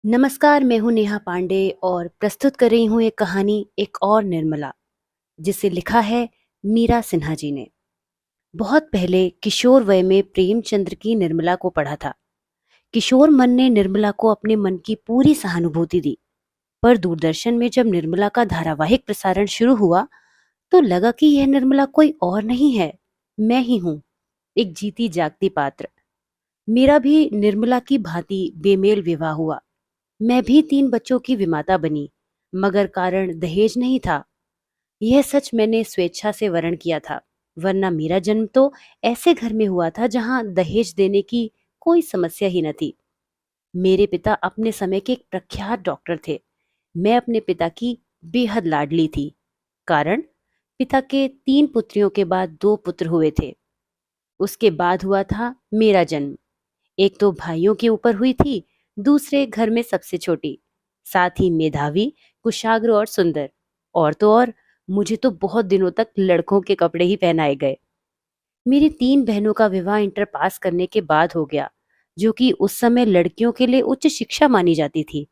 नमस्कार, मैं हूँ नेहा पांडे और प्रस्तुत कर रही हूँ एक कहानी एक और निर्मला, जिसे लिखा है मीरा सिन्हा जी ने। बहुत पहले किशोर वय में प्रेमचंद्र की निर्मला को पढ़ा था। किशोर मन ने निर्मला को अपने मन की पूरी सहानुभूति दी, पर दूरदर्शन में जब निर्मला का धारावाहिक प्रसारण शुरू हुआ तो लगा कि यह निर्मला कोई और नहीं है, मैं ही हूँ, एक जीती जागती पात्र। मेरा भी निर्मला की भांति बेमेल विवाह हुआ। मैं भी 3 बच्चों की विमाता बनी, मगर कारण दहेज नहीं था। यह सच मैंने स्वेच्छा से वरण किया था, वरना मेरा जन्म तो ऐसे घर में हुआ था जहां दहेज देने की कोई समस्या ही न थी। मेरे पिता अपने समय के एक प्रख्यात डॉक्टर थे। मैं अपने पिता की बेहद लाडली थी। कारण, पिता के 3 पुत्रियों के बाद 2 पुत्र हुए थे। उसके बाद हुआ था मेरा जन्म। एक तो भाइयों के ऊपर हुई थी, दूसरे घर में सबसे छोटी, साथ ही मेधावी, कुशाग्र और सुंदर। और तो और, मुझे तो बहुत दिनों तक लड़कों के कपड़े ही पहनाए गए। मेरी 3 बहनों का विवाह इंटर पास करने के बाद हो गया, जो कि उस समय लड़कियों के लिए उच्च शिक्षा मानी जाती थी।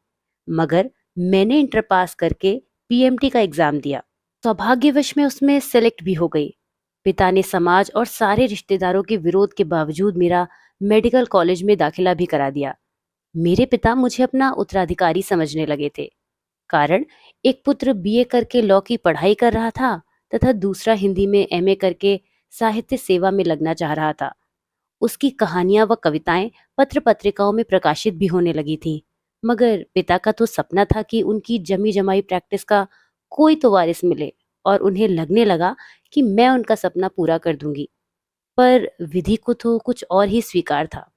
मगर मैंने इंटर पास करके पीएमटी का एग्जाम दिया। सौभाग्यवश मैं उसमें सेलेक्ट भी हो गई। पिता ने समाज और सारे रिश्तेदारों के विरोध के बावजूद मेरा मेडिकल कॉलेज में दाखिला भी करा दिया। मेरे पिता मुझे अपना उत्तराधिकारी समझने लगे थे। कारण, एक पुत्र बीए करके लॉ की पढ़ाई कर रहा था तथा दूसरा हिंदी में एमए करके साहित्य सेवा में लगना चाह रहा था। उसकी कहानियां व कविताएं पत्र पत्रिकाओं में प्रकाशित भी होने लगी थीं। मगर पिता का तो सपना था कि उनकी जमी जमाई प्रैक्टिस का कोई तो वारिस मिले, और उन्हें लगने लगा कि मैं उनका सपना पूरा कर दूंगी। पर विधि को तो कुछ और ही स्वीकार था।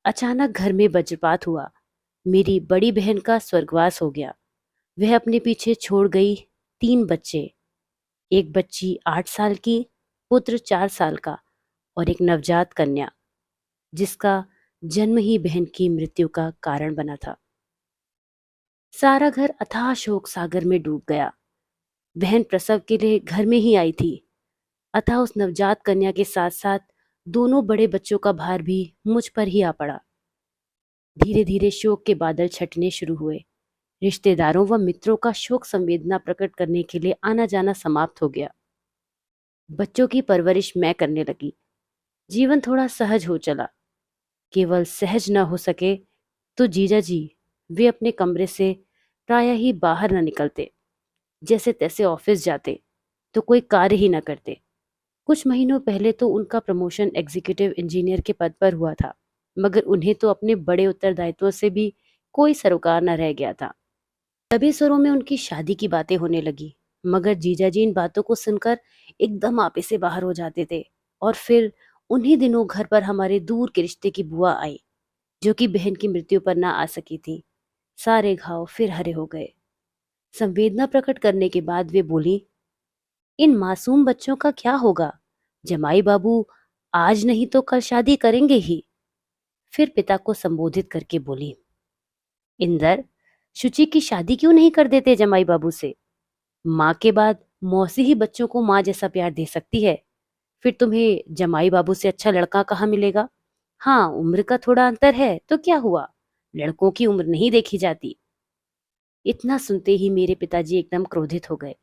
अचानक घर में वज्रपात हुआ। मेरी बड़ी बहन का स्वर्गवास हो गया। वह अपने पीछे छोड़ गई 3 बच्चे, एक बच्ची 8 साल की, पुत्र 4 साल का और एक नवजात कन्या, जिसका जन्म ही बहन की मृत्यु का कारण बना था। सारा घर अथाह शोक सागर में डूब गया। बहन प्रसव के लिए घर में ही आई थी, अतः उस नवजात कन्या के साथ साथ दोनों बड़े बच्चों का भार भी मुझ पर ही आ पड़ा। धीरे धीरे शोक के बादल छटने शुरू हुए। रिश्तेदारों व मित्रों का शोक संवेदना प्रकट करने के लिए आना जाना समाप्त हो गया। बच्चों की परवरिश मैं करने लगी। जीवन थोड़ा सहज हो चला। केवल सहज न हो सके तो जीजा जी, वे अपने कमरे से प्रायः ही बाहर न निकलते। जैसे तैसे ऑफिस जाते तो कोई कार्य ही न करते। कुछ महीनों पहले तो उनका प्रमोशन एग्जीक्यूटिव इंजीनियर के पद पर हुआ था, मगर उन्हें तो अपने बड़े उत्तरदायित्वों से भी कोई सरोकार न रह गया था। तभी सुरों में उनकी शादी की बातें होने लगी, मगर जीजाजी इन बातों को सुनकर एकदम आपे से बाहर हो जाते थे। और फिर उन्हीं दिनों घर पर हमारे दूर के रिश्ते की बुआ आई, जो कि बहन की मृत्यु पर ना आ सकी थी। सारे घाव फिर हरे हो गए। संवेदना प्रकट करने के बाद वे बोली, इन मासूम बच्चों का क्या होगा? जमाई बाबू आज नहीं तो कल शादी करेंगे ही। फिर पिता को संबोधित करके बोली, इंदर, शुचि की शादी क्यों नहीं कर देते जमाई बाबू से? माँ के बाद मौसी ही बच्चों को माँ जैसा प्यार दे सकती है। फिर तुम्हें जमाई बाबू से अच्छा लड़का कहाँ मिलेगा? हाँ, उम्र का थोड़ा अंतर है तो क्या हुआ, लड़कों की उम्र नहीं देखी जाती। इतना सुनते ही मेरे पिताजी एकदम क्रोधित हो गए।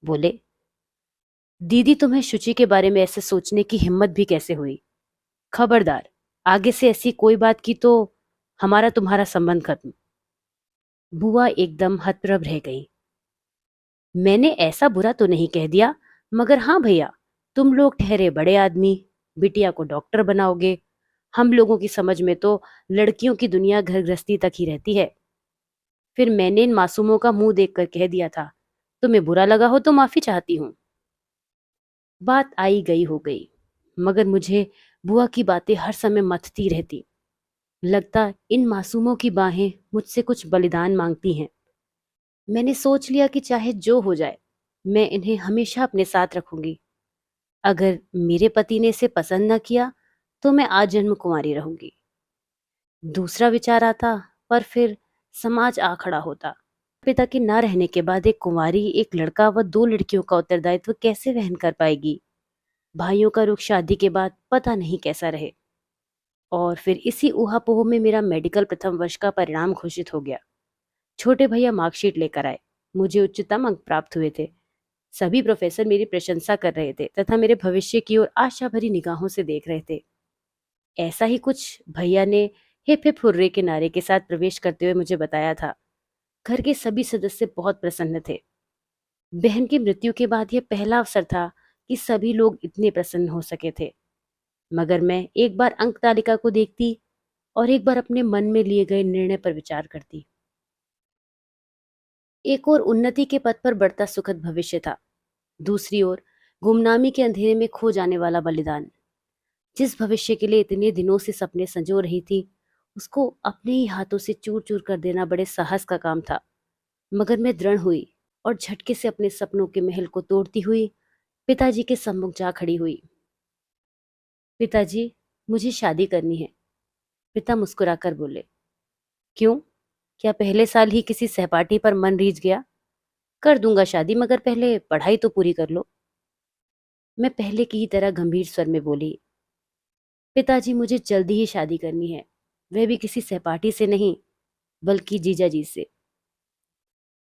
बोले, दीदी, तुम्हें शुचि के बारे में ऐसे सोचने की हिम्मत भी कैसे हुई? खबरदार, आगे से ऐसी कोई बात की तो हमारा तुम्हारा संबंध खत्म। बुआ एकदम हतप्रभ रह गई। मैंने ऐसा बुरा तो नहीं कह दिया, मगर हाँ भैया, तुम लोग ठहरे बड़े आदमी, बिटिया को डॉक्टर बनाओगे। हम लोगों की समझ में तो लड़कियों की दुनिया घर गृहस्थी तक ही रहती है। फिर मैंने इन मासूमों का मुंह देखकर कह दिया था। तुम्हें बुरा लगा हो तो माफी चाहती हूँ। बात आई गई हो गई, मगर मुझे बुआ की बातें हर समय मथती रहती। लगता इन मासूमों की बाहें मुझसे कुछ बलिदान मांगती हैं। मैंने सोच लिया कि चाहे जो हो जाए, मैं इन्हें हमेशा अपने साथ रखूंगी। अगर मेरे पति ने इसे पसंद न किया तो मैं आजन्म कुंवारी रहूंगी। दूसरा विचार आता, पर फिर समाज आ खड़ा होता। पिता के ना रहने के बाद एक कुंवारी एक लड़का व 2 लड़कियों का उत्तरदायित्व कैसे वहन कर पाएगी? भाइयों का रुख शादी के बाद पता नहीं कैसा रहे। और फिर इसी ऊहापोह में मेरा मेडिकल प्रथम वर्ष का परिणाम घोषित हो गया। छोटे भैया मार्कशीट लेकर आए। मुझे उच्चतम अंक प्राप्त हुए थे। सभी प्रोफेसर मेरी प्रशंसा कर रहे थे तथा मेरे भविष्य की ओर आशा भरी निगाहों से देख रहे थे। ऐसा ही कुछ भैया ने हिप हिप हुर्रे के नारे के साथ प्रवेश करते हुए मुझे बताया था। घर के सभी सदस्य बहुत प्रसन्न थे। बहन की मृत्यु के बाद यह पहला अवसर था कि सभी लोग इतने प्रसन्न हो सके थे। मगर मैं एक बार अंक तालिका को देखती और एक बार अपने मन में लिए गए निर्णय पर विचार करती। एक और उन्नति के पथ पर बढ़ता सुखद भविष्य था, दूसरी ओर गुमनामी के अंधेरे में खो जाने वाला बलिदान। जिस भविष्य के लिए इतने दिनों से सपने संजो रही थी, उसको अपने ही हाथों से चूर चूर कर देना बड़े साहस का काम था। मगर मैं दृढ़ हुई और झटके से अपने सपनों के महल को तोड़ती हुई पिताजी के सम्मुख जा खड़ी हुई। पिताजी, मुझे शादी करनी है। पिता मुस्कुराकर बोले। क्यों? क्या पहले साल ही किसी सहपाठी पर मन रीझ गया? कर दूंगा शादी, मगर पहले पढ़ाई तो पूरी कर लो। मैं पहले की ही तरह गंभीर स्वर में बोली। पिताजी, मुझे जल्दी ही शादी करनी है, वह भी किसी सहपाठी से नहीं, बल्कि जीजा जी से।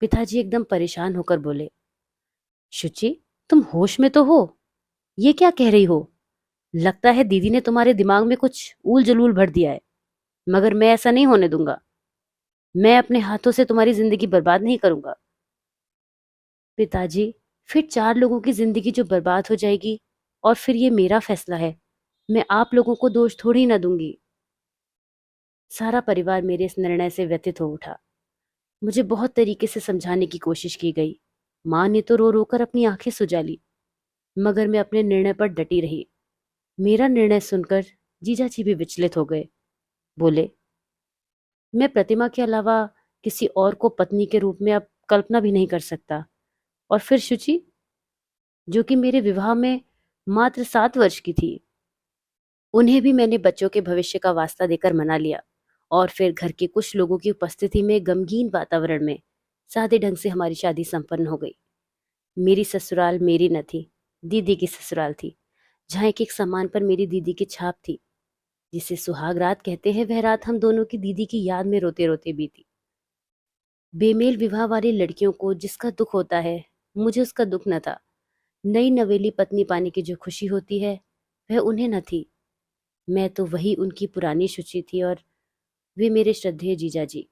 पिताजी एकदम परेशान होकर बोले। शुचि, तुम होश में तो हो? ये क्या कह रही हो? लगता है दीदी ने तुम्हारे दिमाग में कुछ ऊल जलूल भर दिया है, मगर मैं ऐसा नहीं होने दूंगा। मैं अपने हाथों से तुम्हारी जिंदगी बर्बाद नहीं करूंगा। पिताजी, फिर 4 लोगों की जिंदगी जो बर्बाद हो जाएगी, और फिर ये मेरा फैसला है, मैं आप लोगों को दोष थोड़ी ना दूंगी। सारा परिवार मेरे इस निर्णय से व्यथित हो उठा। मुझे बहुत तरीके से समझाने की कोशिश की गई। माँ ने तो रो रो कर अपनी आंखें सुजा ली, मगर मैं अपने निर्णय पर डटी रही। मेरा निर्णय सुनकर जीजा जी भी विचलित हो गए। बोले, मैं प्रतिमा के अलावा किसी और को पत्नी के रूप में अब कल्पना भी नहीं कर सकता। और फिर शुचि, जो कि मेरे विवाह में मात्र 7 वर्ष की थी, उन्हें भी मैंने बच्चों के भविष्य का वास्ता देकर मना लिया। और फिर घर के कुछ लोगों की उपस्थिति में गमगीन वातावरण में सादे ढंग से हमारी शादी संपन्न हो गई। मेरी ससुराल मेरी न थी, दीदी की ससुराल थी, जहाँ एक एक सामान पर मेरी दीदी की छाप थी। जिसे सुहाग रात कहते हैं, वह रात हम दोनों की दीदी की याद में रोते रोते बीती। बेमेल विवाह वाली लड़कियों को जिसका दुख होता है, मुझे उसका दुख न था। नई नवेली पत्नी पाने की जो खुशी होती है, वह उन्हें न थी। मैं तो वही उनकी पुरानी शुचि थी, और वे मेरे श्रद्धेय जीजा जी।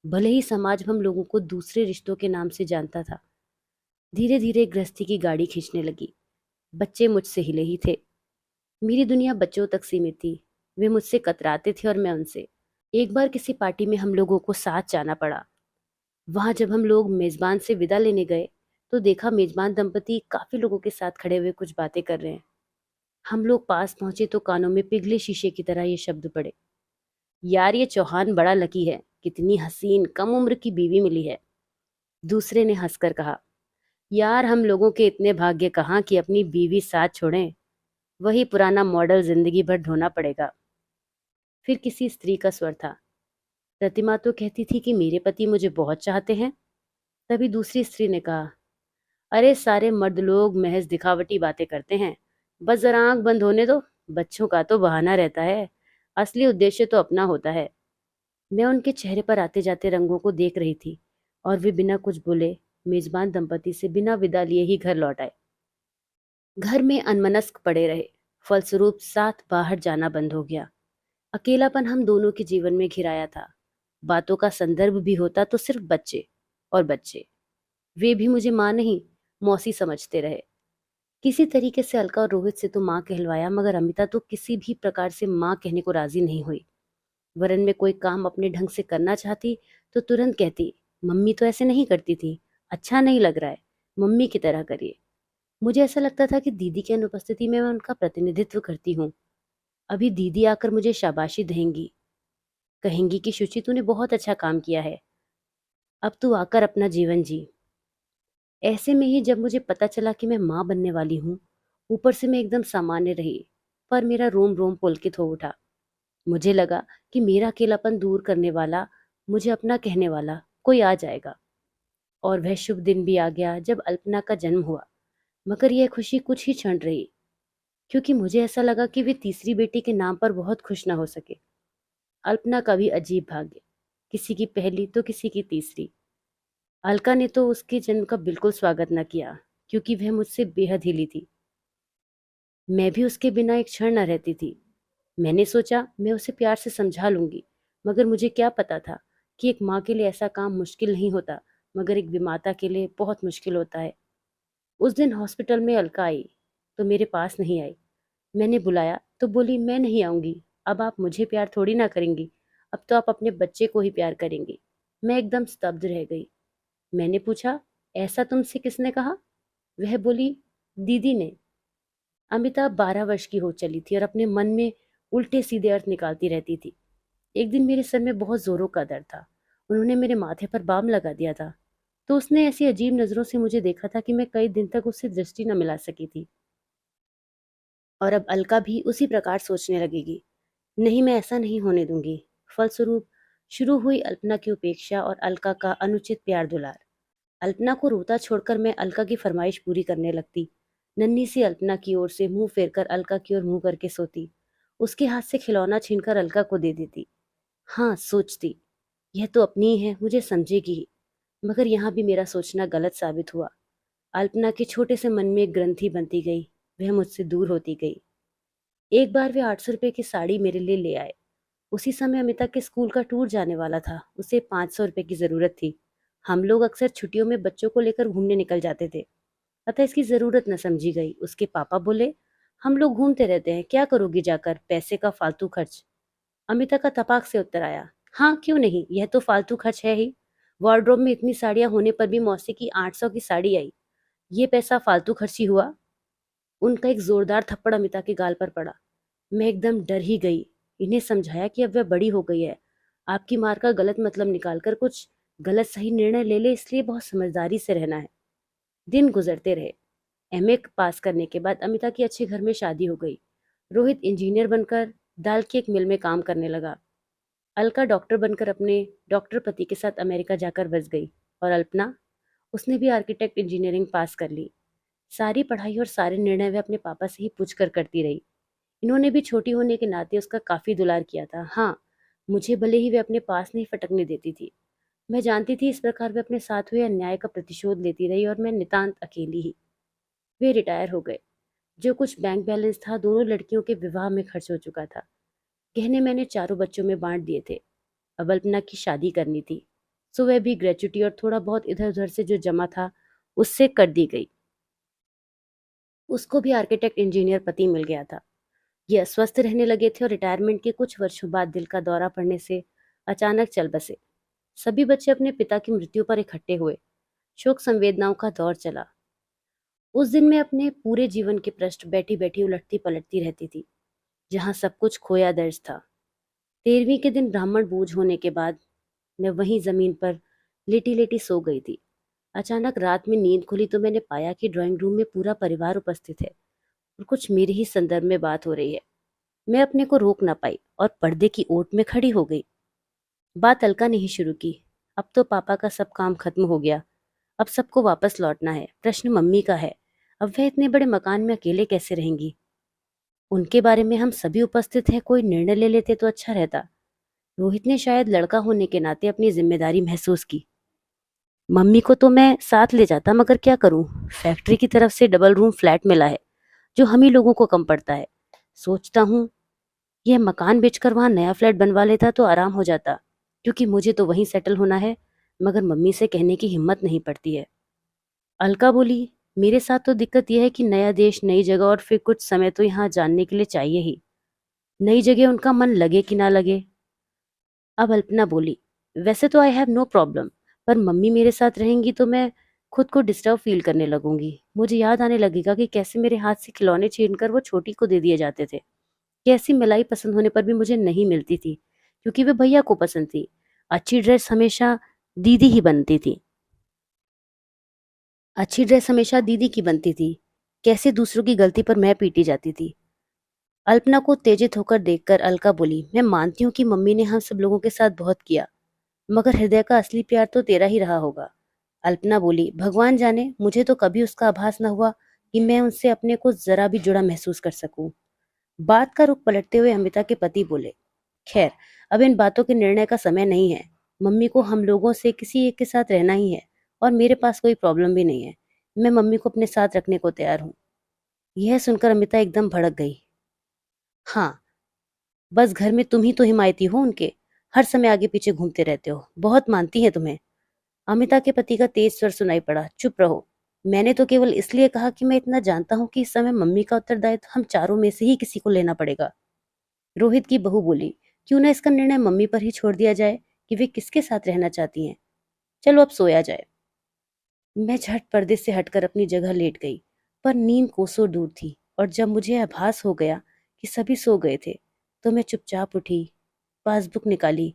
भले ही समाज हम लोगों को दूसरे रिश्तों के नाम से जानता था। धीरे धीरे गृहस्थी की गाड़ी खींचने लगी। बच्चे मुझसे हिले ही थे। मेरी दुनिया बच्चों तक सीमित थी। वे मुझसे कतराते थे और मैं उनसे। एक बार किसी पार्टी में हम लोगों को साथ जाना पड़ा। वहां जब हम लोग मेजबान से विदा लेने गए, तो देखा मेजबान दंपति काफी लोगों के साथ खड़े हुए कुछ बातें कर रहे हैं। हम लोग पास पहुंचे तो कानों में पिघले शीशे की तरह ये शब्द पड़े। यार, ये चौहान बड़ा लकी है, कितनी हसीन कम उम्र की बीवी मिली है। दूसरे ने हंसकर कहा, यार हम लोगों के इतने भाग्य कहाँ कि अपनी बीवी साथ छोड़ें। वही पुराना मॉडल जिंदगी भर ढोना पड़ेगा। फिर किसी स्त्री का स्वर था। प्रतिमा तो कहती थी कि मेरे पति मुझे बहुत चाहते हैं। तभी दूसरी स्त्री ने कहा, अरे सारे मर्द लोग महज दिखावटी बातें करते हैं, बस जरा आंख बंद होने दो। बच्चों का तो बहाना रहता है, असली उद्देश्य तो अपना होता है। मैं उनके चेहरे पर आते जाते रंगों को देख रही थी, और वे बिना कुछ बोले मेजबान दंपति से बिना विदा लिए ही घर लौट आए। घर में अनमनस्क पड़े रहे, फलस्वरूप साथ बाहर जाना बंद हो गया। अकेलापन हम दोनों के जीवन में घिराया था। बातों का संदर्भ भी होता तो सिर्फ बच्चे और बच्चे। वे भी मुझे माँ नहीं, मौसी समझते रहे। किसी तरीके से अलका और रोहित से तो माँ कहलवाया, मगर अमिता तो किसी भी प्रकार से माँ कहने को राजी नहीं हुई। वरन में कोई काम अपने ढंग से करना चाहती तो तुरंत कहती, मम्मी तो ऐसे नहीं करती थी, अच्छा नहीं लग रहा है, मम्मी की तरह करिए। मुझे ऐसा लगता था कि दीदी की अनुपस्थिति में मैं उनका प्रतिनिधित्व करती हूँ। अभी दीदी आकर मुझे शाबाशी देंगी, कहेंगी कि शुचि तूने बहुत अच्छा काम किया है, अब तू आकर अपना जीवन जी। ऐसे में ही जब मुझे पता चला कि मैं माँ बनने वाली हूँ, ऊपर से मैं एकदम सामान्य रही, पर मेरा रोम रोम पुलकित हो उठा। मुझे लगा कि मेरा अकेलापन दूर करने वाला, मुझे अपना कहने वाला कोई आ जाएगा। और वह शुभ दिन भी आ गया जब अल्पना का जन्म हुआ। मगर यह खुशी कुछ ही क्षण रही। क्योंकि मुझे ऐसा लगा कि वे तीसरी बेटी के नाम पर बहुत खुश न हो सके। अल्पना का भी अजीब भाग्य, किसी की पहली तो किसी की तीसरी। अलका ने तो उसके जन्म का बिल्कुल स्वागत न किया, क्योंकि वह मुझसे बेहद हिली थी। मैं भी उसके बिना एक क्षण न रहती थी। मैंने सोचा मैं उसे प्यार से समझा लूंगी, मगर मुझे क्या पता था कि एक माँ के लिए ऐसा काम मुश्किल नहीं होता, मगर एक विमाता के लिए बहुत मुश्किल होता है। उस दिन हॉस्पिटल में अलका आई, तो मेरे पास नहीं आई। मैंने बुलाया तो बोली, मैं नहीं आऊंगी। अब आप मुझे प्यार थोड़ी ना करेंगी, अब तो आप अपने बच्चे को ही प्यार करेंगी। मैं एकदम स्तब्ध रह गई। मैंने पूछा, ऐसा तुमसे किसने कहा? वह बोली, दीदी ने। अमिता 12 वर्ष की हो चली थी और अपने मन में उल्टे सीधे अर्थ निकालती रहती थी। एक दिन मेरे सर में बहुत जोरों का दर्द था। उन्होंने मेरे माथे पर बाम लगा दिया था, तो उसने ऐसी अजीब नजरों से मुझे देखा था कि मैं कई दिन तक उससे दृष्टि न मिला सकी थी। और अब अलका भी उसी प्रकार सोचने लगेगी। नहीं, मैं ऐसा नहीं होने दूंगी। फलस्वरूप शुरू हुई अल्पना की उपेक्षा और अलका का अनुचित प्यार दुलार। अल्पना को रोता छोड़कर मैं अलका की फरमाइश पूरी करने लगती। नन्ही सी अल्पना की ओर से मुंह फेरकर अलका की ओर मुंह करके सोती। उसके हाथ से खिलौना छीनकर अलका को दे देती। हाँ, सोचती, यह तो अपनी ही है, मुझे समझेगी ही। मगर यहाँ भी मेरा सोचना गलत साबित हुआ। अल्पना के छोटे से मन में एक ग्रंथि बनती गई। वह मुझसे दूर होती गई। एक बार वे 800 रुपए की साड़ी मेरे लिए ले आए। उसी समय अमिता के स्कूल का टूर जाने वाला था। उसे 500 रुपए की जरूरत थी। हम लोग अक्सर छुट्टियों में बच्चों को लेकर घूमने निकल जाते थे, अतः इसकी जरूरत न समझी गई। उसके पापा बोले, हम लोग घूमते रहते हैं, क्या करोगी जाकर, पैसे का फालतू खर्च। अमिता का तपाक से उत्तर आया, हाँ क्यों नहीं, यह तो फालतू खर्च है ही। वार्डरोब में इतनी साड़ियां होने पर भी मौसी की 800 की साड़ी आई, ये पैसा फालतू खर्ची हुआ। उनका एक जोरदार थप्पड़ अमिता के गाल पर पड़ा। मैं एकदम डर ही गई। इन्हें समझाया कि अब वह बड़ी हो गई है, आपकी मार का गलत मतलब निकालकर कुछ गलत सही निर्णय ले ले, इसलिए बहुत समझदारी से रहना है। दिन गुजरते रहे। एमए पास करने के बाद अमिता की अच्छे घर में शादी हो गई। रोहित इंजीनियर बनकर दाल की एक मिल में काम करने लगा। अलका डॉक्टर बनकर अपने डॉक्टर पति के साथ अमेरिका जाकर बस गई। और अल्पना, उसने भी आर्किटेक्ट इंजीनियरिंग पास कर ली। सारी पढ़ाई और सारे निर्णय वे अपने पापा से ही पूछ कर करती रही। इन्होंने भी छोटी होने के नाते उसका काफी दुलार किया था। हाँ, मुझे भले ही वे अपने पास नहीं फटकने देती थी। मैं जानती थी इस प्रकार वे अपने साथ हुए अन्याय का प्रतिशोध लेती रही और मैं नितांत अकेली ही। वे रिटायर हो गए। जो कुछ बैंक बैलेंस था दोनों लड़कियों के विवाह में खर्च हो चुका था। गहने मैंने चारों बच्चों में बांट दिए थे। अब अल्पना की शादी करनी थी, सो वह भी ग्रेच्युटी और थोड़ा बहुत इधर उधर से जो जमा था उससे कर दी गई। उसको भी आर्किटेक्ट इंजीनियर पति मिल गया था। ये अस्वस्थ रहने लगे थे और रिटायरमेंट के कुछ वर्षों बाद दिल का दौरा पड़ने से अचानक चल बसे। सभी बच्चे अपने पिता की मृत्यु पर इकट्ठे हुए। शोक संवेदनाओं का दौर चला। उस दिन मैं अपने पूरे जीवन के पृष्ठ बैठी बैठी उलटती पलटती रहती थी, जहाँ सब कुछ खोया दर्ज था। 13वीं के दिन ब्राह्मण बोझ होने के बाद मैं वहीं जमीन पर लेटी लेटी सो गई थी। अचानक रात में नींद खुली तो मैंने पाया कि ड्राइंग रूम में पूरा परिवार उपस्थित है और कुछ मेरे ही संदर्भ में बात हो रही है। मैं अपने को रोक ना पाई और पर्दे की ओट में खड़ी हो गई। बात अलका ने ही शुरू की। अब तो पापा का सब काम खत्म हो गया, अब सबको वापस लौटना है, प्रश्न मम्मी का है। अब वह इतने बड़े मकान में अकेले कैसे रहेंगी? उनके बारे में हम सभी उपस्थित हैं, कोई निर्णय ले लेते तो अच्छा रहता। रोहित ने शायद लड़का होने के नाते अपनी जिम्मेदारी महसूस की। मम्मी को तो मैं साथ ले जाता, मगर क्या करूं, फैक्ट्री की तरफ से डबल रूम फ्लैट मिला है जो हम ही लोगों को कम पड़ता है। सोचता हूँ यह मकान बेचकर वहां नया फ्लैट बनवा लेता तो आराम हो जाता, क्योंकि मुझे तो वहीं सेटल होना है। मगर मम्मी से कहने की हिम्मत नहीं पड़ती है। अलका बोली, मेरे साथ तो दिक्कत यह है कि नया देश, नई जगह और फिर कुछ समय तो यहाँ जानने के लिए चाहिए ही। नई जगह उनका मन लगे कि ना लगे। अब अल्पना बोली, वैसे तो आई हैव नो प्रॉब्लम, पर मम्मी मेरे साथ रहेंगी तो मैं खुद को डिस्टर्ब फील करने लगूंगी। मुझे याद आने लगेगा कि कैसे मेरे हाथ से खिलौने छीनकर वो छोटी को दे दिए जाते थे। कैसी मलाई पसंद होने पर भी मुझे नहीं मिलती थी, क्योंकि वे भैया को पसंद थी। अच्छी ड्रेस हमेशा दीदी ही बनती थी। अच्छी ड्रेस हमेशा दीदी की बनती थी। कैसे दूसरों की गलती पर मैं पीटी जाती थी। अल्पना को उत्तेजित होकर देखकर अलका बोली, मैं मानती हूँ कि मम्मी ने हम सब लोगों के साथ बहुत किया, मगर हृदय का असली प्यार तो तेरा ही रहा होगा। अल्पना बोली, भगवान जाने, मुझे तो कभी उसका आभास न हुआ कि मैं उनसे अपने को जरा भी जुड़ा महसूस कर सकूं। बात का रुख पलटते हुए अमिता के पति बोले, खैर, अब इन बातों के निर्णय का समय नहीं है। मम्मी को हम लोगों से किसी एक के साथ रहना ही है और मेरे पास कोई प्रॉब्लम भी नहीं है। मैं मम्मी को अपने साथ रखने को तैयार हूँ। यह सुनकर अमिता एकदम भड़क गई। हाँ, बस घर में तुम ही तो हिमायती हो उनके, हर समय आगे पीछे घूमते रहते हो, बहुत मानती हैं तुम्हें। अमिता के पति का तेज स्वर सुनाई पड़ा, चुप रहो। मैंने तो केवल इसलिए कहा कि मैं इतना जानता हूँ कि इस समय मम्मी का उत्तरदायित्व हम चारों में से ही किसी को लेना पड़ेगा। रोहित की बहू बोली, क्यों ना इसका निर्णय मम्मी पर ही छोड़ दिया जाए कि वे किसके साथ रहना चाहती हैं। चलो अब सोया जाए। मैं झट पर्दे से हटकर अपनी जगह लेट गई, पर नींद कोसों दूर थी और जब मुझे आभास हो गया कि सभी सो गए थे, तो मैं चुपचाप उठी, पासबुक निकाली।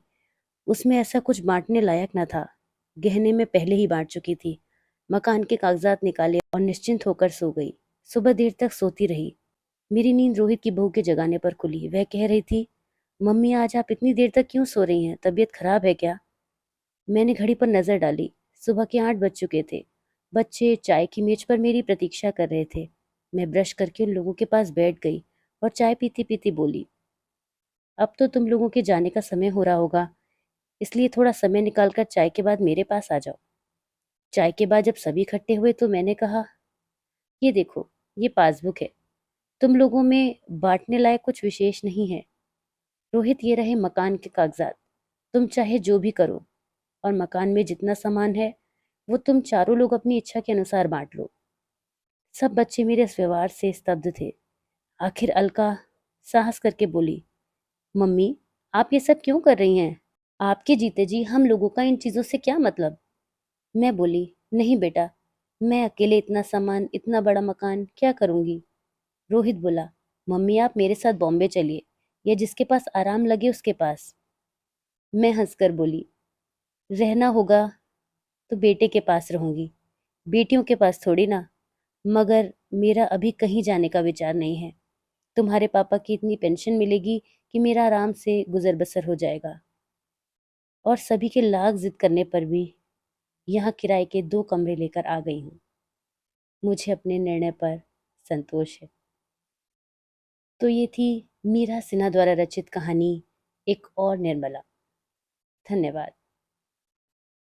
उसमें ऐसा कुछ बांटने लायक न था। गहने में पहले ही बांट चुकी थी। मकान के कागजात निकाले और निश्चिंत होकर सो गई। सुबह देर तक सोती रही। मेरी नींद रोहित की बहू के जगाने पर खुली। वह कह रही थी, मम्मी आज आप इतनी देर तक क्यों सो रही हैं? तबीयत खराब है क्या? मैंने घड़ी पर नजर डाली। सुबह के 8 बज चुके थे। बच्चे चाय की मेज पर मेरी प्रतीक्षा कर रहे थे। मैं ब्रश करके उन लोगों के पास बैठ गई और चाय पीती पीती बोली, अब तो तुम लोगों के जाने का समय हो रहा होगा, इसलिए थोड़ा समय निकालकर चाय के बाद मेरे पास आ जाओ। चाय के बाद जब सभी इकट्ठे हुए तो मैंने कहा, ये देखो, ये पासबुक है। तुम लोगों में बांटने लायक कुछ विशेष नहीं है। रोहित, ये रहे मकान के कागजात। तुम चाहे जो भी करो, और मकान में जितना सामान है वो तुम चारों लोग अपनी इच्छा के अनुसार बांट लो। सब बच्चे मेरे इस व्यवहार से स्तब्ध थे। आखिर अलका साहस करके बोली, मम्मी, आप ये सब क्यों कर रही हैं? आपके जीते जी हम लोगों का इन चीजों से क्या मतलब? मैं बोली, नहीं बेटा, मैं अकेले इतना सामान, इतना बड़ा मकान क्या करूंगी? रोहित बोला, मम्मी आप मेरे साथ बॉम्बे चलिए, या जिसके पास आराम लगे उसके पास। मैं हंसकर बोली, रहना होगा तो बेटे के पास रहूंगी, बेटियों के पास थोड़ी ना। मगर मेरा अभी कहीं जाने का विचार नहीं है। तुम्हारे पापा की इतनी पेंशन मिलेगी कि मेरा आराम से गुजर बसर हो जाएगा। और सभी के लाख जिद करने पर भी यहाँ किराए के 2 कमरे लेकर आ गई हूँ। मुझे अपने निर्णय पर संतोष है। तो ये थी मीरा सिन्हा द्वारा रचित कहानी एक और निर्मला। धन्यवाद।